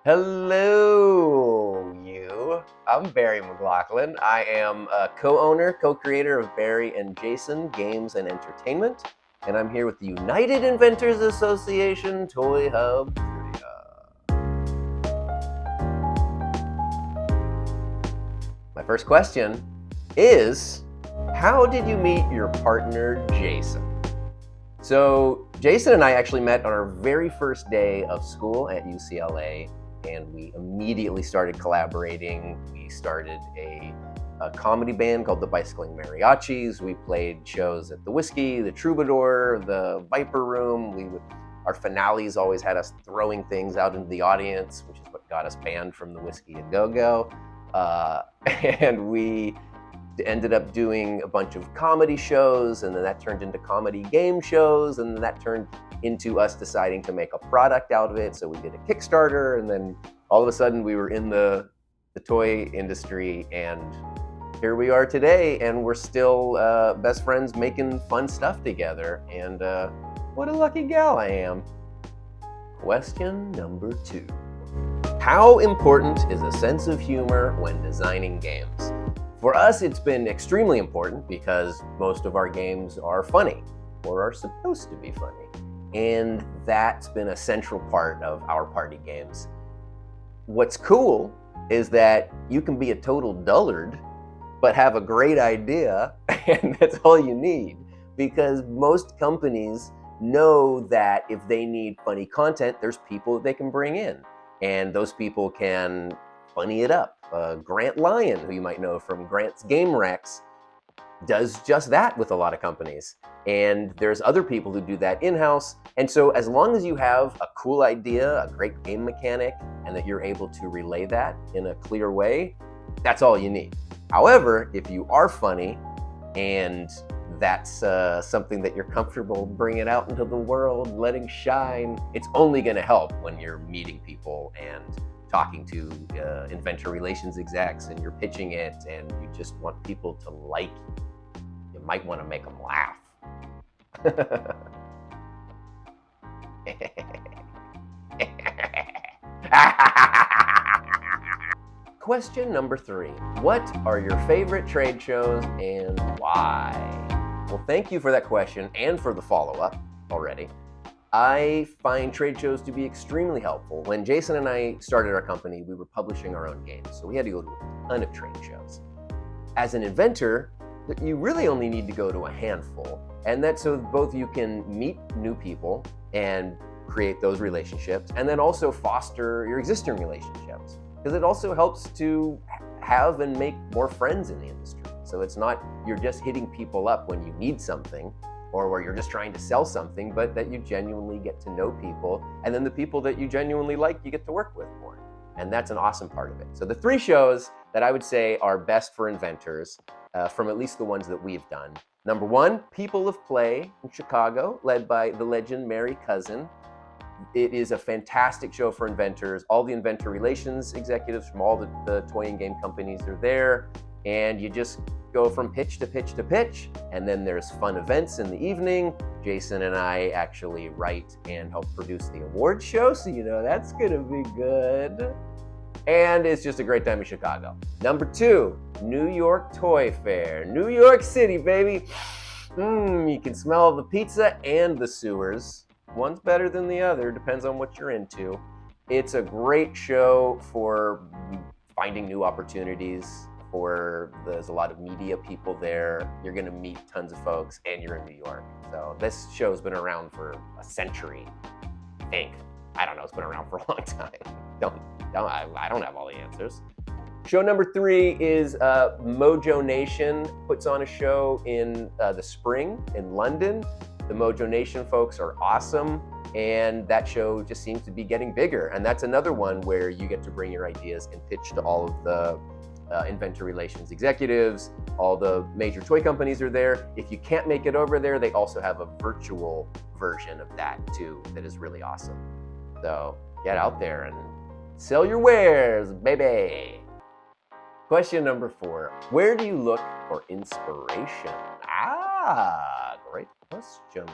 Hello, you. I'm Barry Mclaughlin. I am a co-owner, co-creator of Barry and Jason Games and Entertainment, and I'm here with the United Inventors Association Toy Hub Trivia. My first question is, how did you meet your partner, Jason? So Jason and I actually met on our very first day of school at UCLA, and we immediately started collaborating. We started a comedy band called the Bicycling Mariachis. We played shows at the Whiskey, the Troubadour, the Viper Room. Our finales always had us throwing things out into the audience, which is what got us banned from the Whiskey and Go-Go. And we ended up doing a bunch of comedy shows, and then that turned into comedy game shows, and then that turned into us deciding to make a product out of it. So we did a Kickstarter, and then all of a sudden we were in the toy industry, and here we are today, and we're still best friends making fun stuff together. And what a lucky gal I am. Question number 2. How important is a sense of humor when designing games? For us, it's been extremely important because most of our games are funny, or are supposed to be funny. And that's been a central part of our party games. What's cool is that you can be a total dullard, but have a great idea, and that's all you need. Because most companies know that if they need funny content, there's people that they can bring in. And those people can funny it up. Grant Lyon, who you might know from Grant's Game Rex, does just that with a lot of companies. And there's other people who do that in-house. And so as long as you have a cool idea, a great game mechanic, and that you're able to relay that in a clear way, that's all you need. However, if you are funny and that's something that you're comfortable bringing out into the world, letting shine, it's only going to help when you're meeting people and talking to inventor relations execs, and you're pitching it, and you just want people to like you. You might want to make them laugh. Question number 3. What are your favorite trade shows and why? Well, thank you for that question and for the follow-up already. I find trade shows to be extremely helpful. When Jason and I started our company, we were publishing our own games, so we had to go to a ton of trade shows. As an inventor, you really only need to go to a handful, and that's so both you can meet new people and create those relationships, and then also foster your existing relationships, because it also helps to have and make more friends in the industry. So it's not you're just hitting people up when you need something, or where you're just trying to sell something, but that you genuinely get to know people, and then the people that you genuinely like, you get to work with more. And that's an awesome part of it. So the 3 shows that I would say are best for inventors, from at least the ones that we've done. Number 1, People of Play in Chicago, led by the legend Mary Cousin. It is a fantastic show for inventors. All the inventor relations executives from all the toy and game companies are there, and you just go from pitch to pitch to pitch, and then there's fun events in the evening. Jason and I actually write and help produce the award show, so you know that's gonna be good. And it's just a great time in Chicago. Number 2, New York Toy Fair. New York City, baby. You can smell the pizza and the sewers. One's better than the other, depends on what you're into. It's a great show for finding new opportunities. There's a lot of media people there. You're going to meet tons of folks, and you're in New York. So this show's been around for a century, I think. I don't know. It's been around for a long time. I don't have all the answers. Show number 3 is Mojo Nation puts on a show in the spring in London. The Mojo Nation folks are awesome, and that show just seems to be getting bigger. And that's another one where you get to bring your ideas and pitch to all of the inventor relations executives. All the major toy companies are there. If you can't make it over there, they also have a virtual version of that too that is really awesome. So get out there and sell your wares, baby. Question number 4. Where do you look for inspiration? Great question.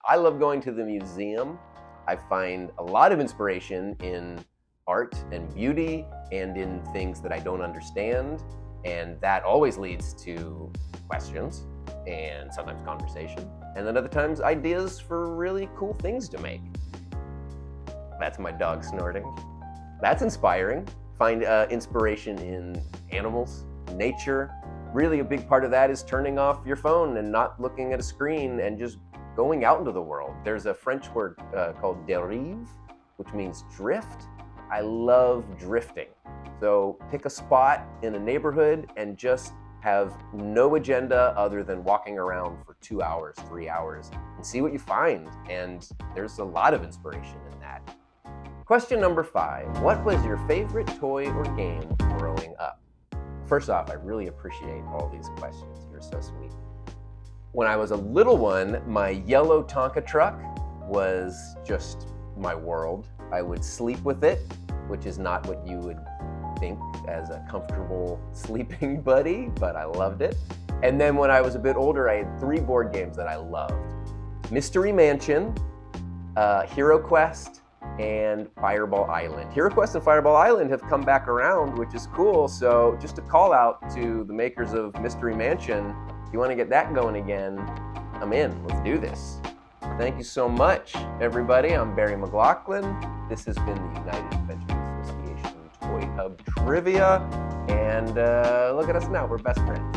I love going to the museum I find a lot of inspiration in art and beauty and in things that I don't understand. And that always leads to questions and sometimes conversation. And then other times ideas for really cool things to make. That's my dog snorting. That's inspiring. Find inspiration in animals, nature. Really a big part of that is turning off your phone and not looking at a screen and just going out into the world. There's a French word called dérive, which means drift. I love drifting. So pick a spot in a neighborhood and just have no agenda other than walking around for 2 hours, 3 hours, and see what you find. And there's a lot of inspiration in that. Question number 5, what was your favorite toy or game growing up? First off, I really appreciate all these questions. You're so sweet. When I was a little one, my yellow Tonka truck was just my world. I would sleep with it, which is not what you would think as a comfortable sleeping buddy, but I loved it. And then when I was a bit older, I had 3 board games that I loved. Mystery Mansion, Hero Quest, and Fireball Island. Hero Quest and Fireball Island have come back around, which is cool. So just a call out to the makers of Mystery Mansion. If you want to get that going again, I'm in. Let's do this. Thank you so much, everybody. I'm Barry Mclaughlin. This has been the United Adventure Association Toy Hub Trivia. And look at us now. We're best friends.